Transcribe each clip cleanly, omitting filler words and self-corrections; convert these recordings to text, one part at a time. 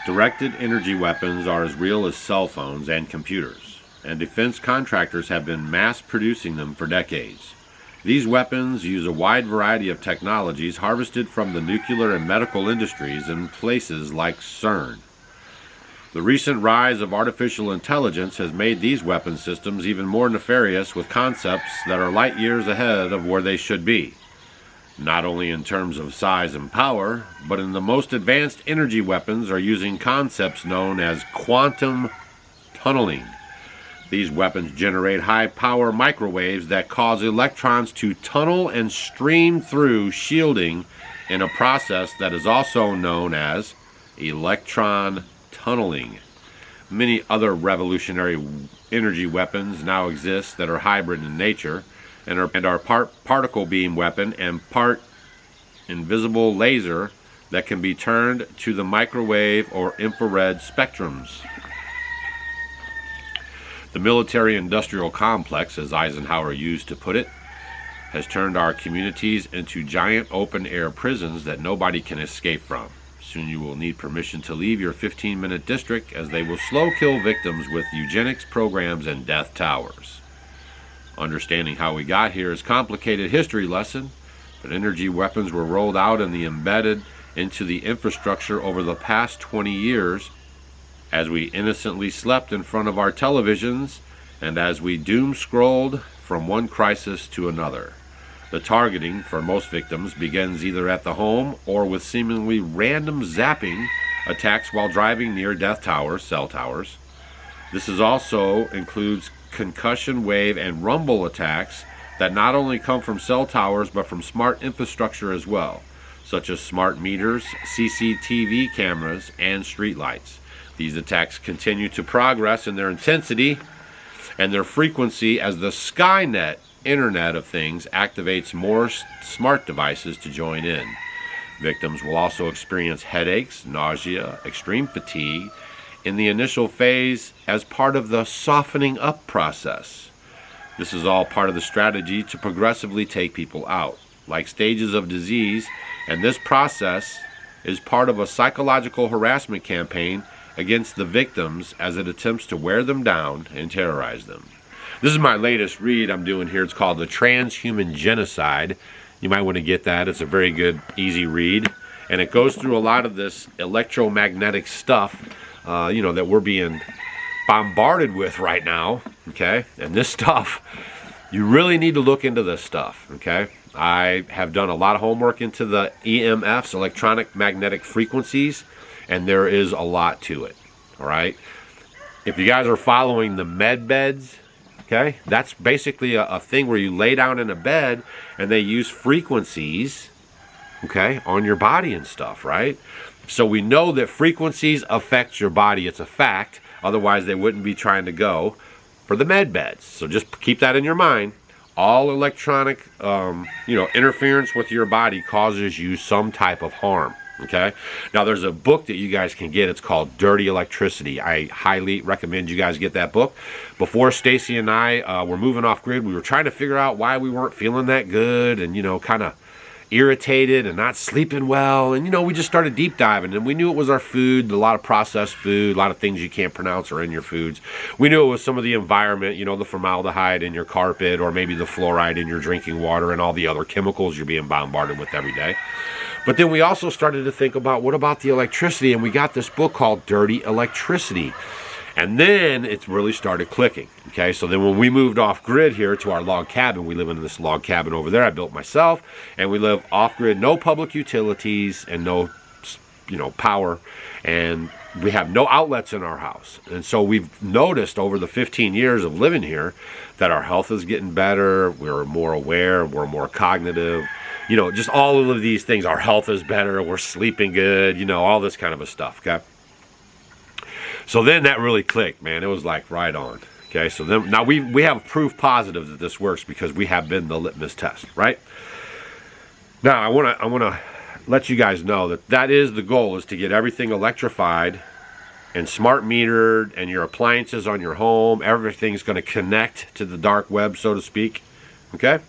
Directed energy weapons are as real as cell phones and computers, and defense contractors have been mass producing them for decades. These weapons use a wide variety of technologies harvested from the nuclear and medical industries in places like CERN. The recent rise of artificial intelligence has made these weapon systems even more nefarious, with concepts that are light years ahead of where they should be, not only in terms of size and power, but in the most advanced energy weapons are using concepts known as quantum tunneling. These weapons generate high-power microwaves that cause electrons to tunnel and stream through shielding in a process that is also known as electron tunneling. Many other revolutionary energy weapons now exist that are hybrid in nature and are part particle beam weapon and part invisible laser that can be turned to the microwave or infrared spectrums. The military-industrial complex, as Eisenhower used to put it, has turned our communities into giant open-air prisons that nobody can escape from. Soon you will need permission to leave your 15-minute district, as they will slow-kill victims with eugenics programs and death towers. Understanding how we got here is a complicated history lesson, but energy weapons were rolled out and embedded into the infrastructure over the past 20 years, as we innocently slept in front of our televisions and as we doom-scrolled from one crisis to another. The targeting for most victims begins either at the home or with seemingly random zapping attacks while driving near death towers, cell towers. This also includes concussion wave and rumble attacks that not only come from cell towers but from smart infrastructure as well, such as smart meters, CCTV cameras, and streetlights. These attacks continue to progress in their intensity and their frequency as the Skynet Internet of Things activates more smart devices to join in. Victims will also experience headaches, nausea, extreme fatigue in the initial phase as part of the softening up process. This is all part of the strategy to progressively take people out, like stages of disease, and this process is part of a psychological harassment campaign against the victims as it attempts to wear them down and terrorize them. This is my latest read I'm doing here. It's called The Transhuman Genocide. You might want to get that. It's a very good, easy read. And it goes through a lot of this electromagnetic stuff, that we're being bombarded with right now, okay? And this stuff, you really need to look into this stuff, okay? I have done a lot of homework into the EMFs, electronic magnetic frequencies, and there is a lot to it, all right? If you guys are following the med beds, okay, that's basically a thing where you lay down in a bed and they use frequencies, okay, on your body and stuff, right? So we know that frequencies affect your body. It's a fact. Otherwise, they wouldn't be trying to go for the med beds. So just keep that in your mind. All electronic, interference with your body causes you some type of harm. Okay. Now there's a book that you guys can get. It's called Dirty Electricity. I highly recommend you guys get that book. Before Stacy and I were moving off grid, we were trying to figure out why we weren't feeling that good and, kind of irritated and not sleeping well. And, we just started deep diving, and we knew it was our food, a lot of processed food, a lot of things you can't pronounce are in your foods. We knew it was some of the environment, the formaldehyde in your carpet, or maybe the fluoride in your drinking water and all the other chemicals you're being bombarded with every day. But then we also started to think about, what about the electricity? And we got this book called Dirty Electricity. And then it really started clicking. Okay, so then when we moved off grid here to our log cabin, we live in this log cabin over there I built myself, and we live off grid, no public utilities and no, power, and we have no outlets in our house. And so we've noticed over the 15 years of living here that our health is getting better, we're more aware, we're more cognitive, just all of these things. Our health is better, we're sleeping good, all this kind of a stuff, okay? So then that really clicked, man. It was like right on. Okay, so then now we have proof positive that this works because we have been the litmus test, right? Now I want to let you guys know that is the goal, is to get everything electrified and smart metered, and your appliances on your home, everything's going to connect to the dark web, so to speak. Okay.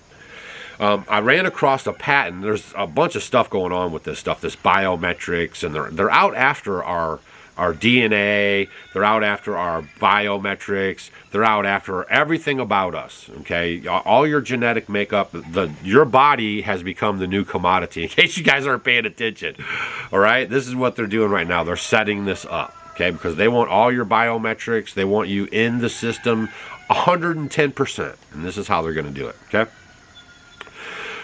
I ran across a patent. There's a bunch of stuff going on with this stuff, this biometrics, and they're out after our our DNA. They're out after our biometrics. They're out after everything about us, okay? All your genetic makeup, your body has become the new commodity, in case you guys aren't paying attention, all right? This is what they're doing right now. They're setting this up, okay? Because they want all your biometrics. They want you in the system 110%, and this is how they're going to do it, okay?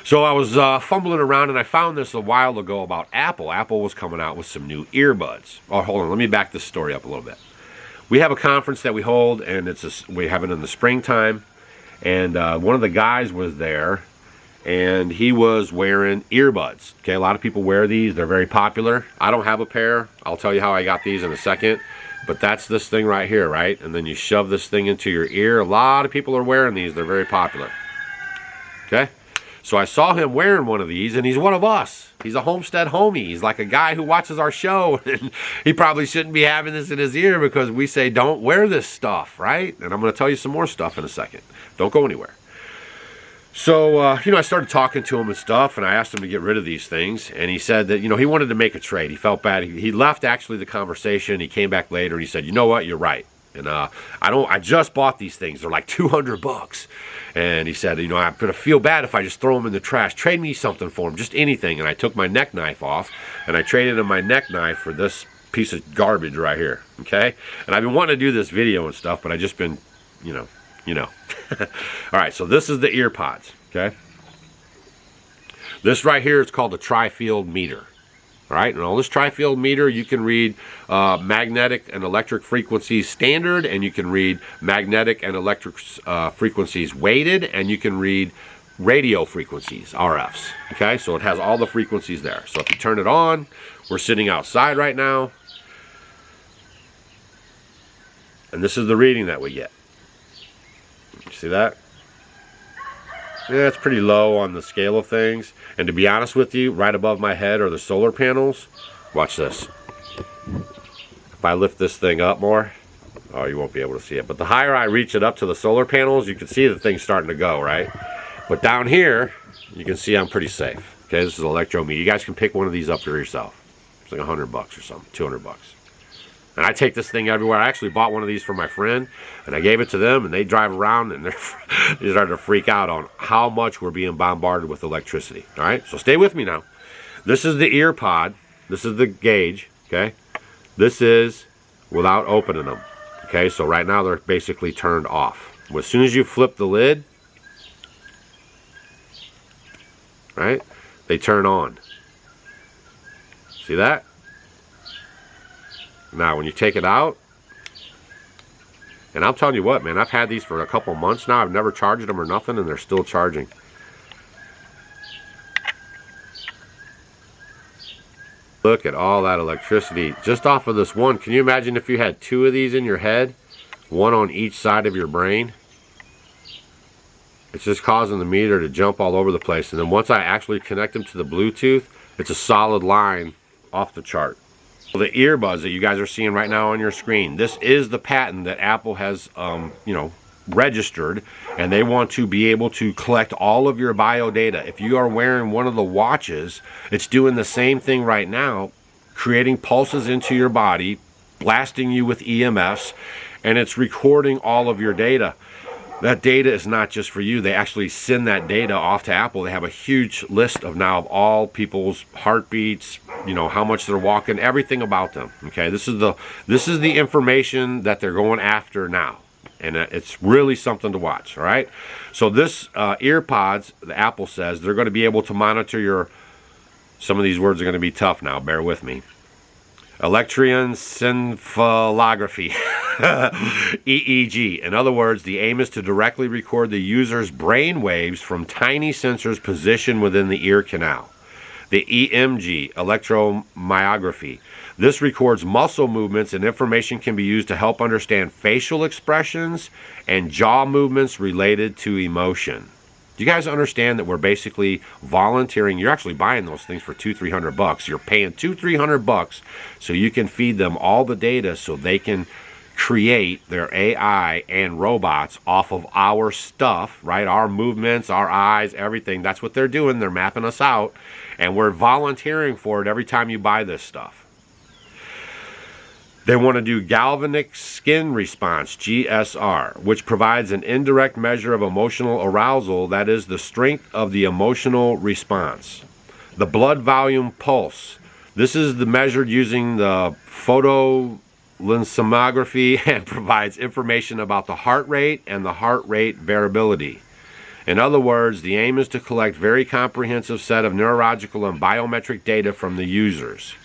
So I was fumbling around, and I found this a while ago about Apple. Apple was coming out with some new earbuds. Oh, hold on. Let me back this story up a little bit. We have a conference that we hold, and we have it in the springtime. And one of the guys was there, and he was wearing earbuds. Okay, a lot of people wear these. They're very popular. I don't have a pair. I'll tell you how I got these in a second. But that's this thing right here, right? And then you shove this thing into your ear. A lot of people are wearing these. They're very popular. Okay? So I saw him wearing one of these, and he's one of us. He's a Homestead homie. He's like a guy who watches our show, and he probably shouldn't be having this in his ear because we say don't wear this stuff, right? And I'm going to tell you some more stuff in a second. Don't go anywhere. So, I started talking to him and stuff, and I asked him to get rid of these things, and he said that, he wanted to make a trade. He felt bad. He left, actually, the conversation. He came back later, and he said, you know what, you're right. And I just bought these things. They're like $200. And he said, I'm going to feel bad if I just throw them in the trash. Trade me something for them, just anything. And I took my neck knife off, and I traded him my neck knife for this piece of garbage right here, okay? And I've been wanting to do this video and stuff, but I just been, All right, so this is the ear pods, okay? This right here is called a tri-field meter. All right, and on this tri-field meter, you can read magnetic and electric frequencies standard, and you can read magnetic and electric frequencies weighted, and you can read radio frequencies, RFs. Okay, so it has all the frequencies there. So if you turn it on, we're sitting outside right now, and this is the reading that we get. You see that? Yeah, it's pretty low on the scale of things. And to be honest with you, right above my head are the solar panels. Watch this. If I lift this thing up more, oh, you won't be able to see it. But the higher I reach it up to the solar panels, you can see the thing's starting to go, right? But down here, you can see I'm pretty safe. Okay, this is an electrometer. You guys can pick one of these up for yourself. It's like $100 or something, $200. And I take this thing everywhere. I actually bought one of these for my friend, and I gave it to them, and they drive around, and they're starting to freak out on how much we're being bombarded with electricity. All right, so stay with me now. This is the ear pod. This is the gauge, okay? This is without opening them, okay? So right now they're basically turned off. As soon as you flip the lid, right, they turn on. See that? Now, when you take it out, and I'm telling you what, man, I've had these for a couple months now. I've never charged them or nothing, and they're still charging. Look at all that electricity just off of this one. Can you imagine if you had two of these in your head, one on each side of your brain? It's just causing the meter to jump all over the place. And then once I actually connect them to the Bluetooth, it's a solid line off the chart. The earbuds that you guys are seeing right now on your screen, this is the patent that Apple has, registered, and they want to be able to collect all of your bio data. If you are wearing one of the watches, it's doing the same thing right now, creating pulses into your body, blasting you with EMFs, and it's recording all of your data. That data is not just for you. They actually send that data off to Apple. They have a huge list of all people's heartbeats, how much they're walking, everything about them. Okay, this is the information that they're going after now, and it's really something to watch. All right, so this ear pods, the Apple says they're going to be able to monitor your. Some of these words are going to be tough now. Bear with me. Electroencephalography, EEG. In other words, the aim is to directly record the user's brain waves from tiny sensors positioned within the ear canal. The EMG, electromyography. This records muscle movements, and information can be used to help understand facial expressions and jaw movements related to emotion. Do you guys understand that we're basically volunteering? You're actually buying those things for $200-300. You're paying $200-300 so you can feed them all the data so they can create their AI and robots off of our stuff, right? Our movements, our eyes, everything. That's what they're doing. They're mapping us out, and we're volunteering for it every time you buy this stuff. They want to do galvanic skin response, GSR, which provides an indirect measure of emotional arousal, that is, the strength of the emotional response. The blood volume pulse. This is measured using the photolensomography and provides information about the heart rate and the heart rate variability. In other words, the aim is to collect very comprehensive set of neurological and biometric data from the users.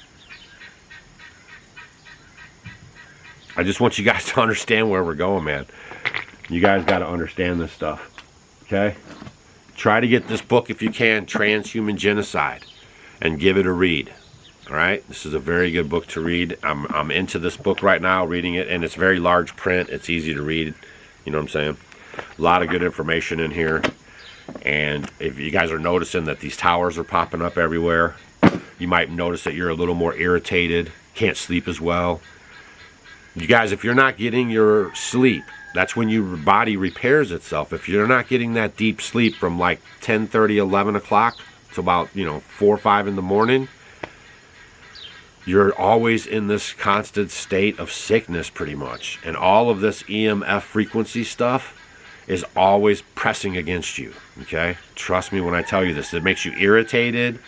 I just want you guys to understand where we're going, man. You guys got to understand this stuff, okay? Try to get this book, if you can, Transhuman Genocide, and give it a read, all right? This is a very good book to read. I'm into this book right now, reading it, and it's very large print. It's easy to read, you know what I'm saying? A lot of good information in here. And if you guys are noticing that these towers are popping up everywhere, you might notice that you're a little more irritated, can't sleep as well. You guys, if you're not getting your sleep, that's when your body repairs itself. If you're not getting that deep sleep from like 10:30, 11 o'clock to about, 4 or 5 in the morning, you're always in this constant state of sickness pretty much. And all of this EMF frequency stuff is always pressing against you, okay? Trust me when I tell you this. It makes you irritated.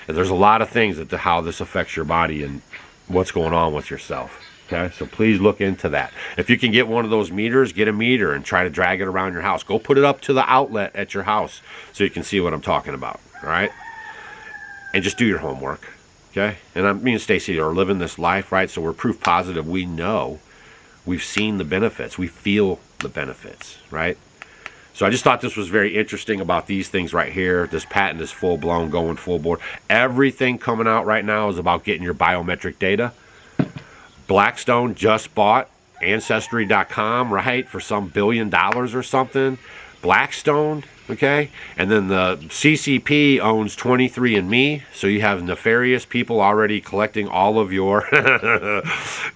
And there's a lot of things that how this affects your body and what's going on with yourself. Okay, so please look into that. If you can get one of those meters, get a meter and try to drag it around your house. Go put it up to the outlet at your house so you can see what I'm talking about, all right? And just do your homework, okay? And me and Stacy are living this life, right? So we're proof positive. We know, we've seen the benefits. We feel the benefits, right? So I just thought this was very interesting about these things right here. This patent is full-blown, going full board. Everything coming out right now is about getting your biometric data. Blackstone just bought Ancestry.com, right, for some $1 billion or something. Blackstone, okay? And then the CCP owns 23andMe, so you have nefarious people already collecting all of your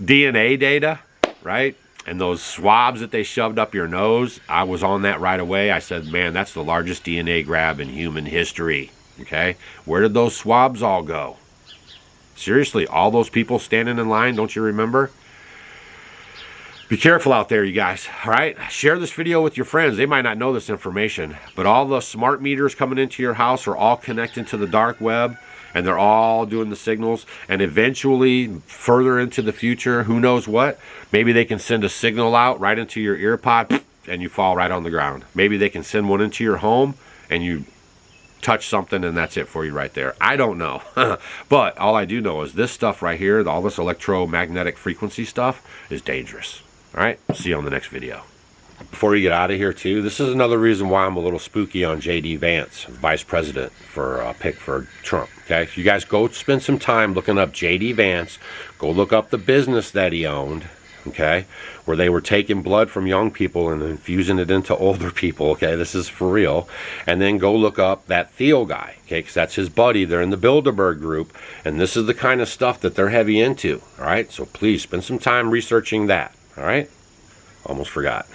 DNA data, right? And those swabs that they shoved up your nose, I was on that right away. I said, man, that's the largest DNA grab in human history, okay? Where did those swabs all go? Seriously, all those people standing in line, don't you remember? Be careful out there, you guys, all right? Share this video with your friends. They might not know this information, but all the smart meters coming into your house are all connecting to the dark web, and they're all doing the signals, and eventually, further into the future, who knows what, maybe they can send a signal out right into your ear pod, and you fall right on the ground. Maybe they can send one into your home, and you touch something and that's it for you right there. I don't know. But all I do know is this stuff right here, all this electromagnetic frequency stuff is dangerous. All right, see you on the next video. Before we get out of here too, this is another reason why I'm a little spooky on J.D. Vance, vice president for pick for Trump. Okay, so you guys go spend some time looking up J.D. Vance. Go look up the business that he owned. Okay, where they were taking blood from young people and infusing it into older people. Okay, this is for real. And then go look up that Theo guy, okay, because that's his buddy. They're in the Bilderberg group, and this is the kind of stuff that they're heavy into. All right, so please spend some time researching that. All right, almost forgot.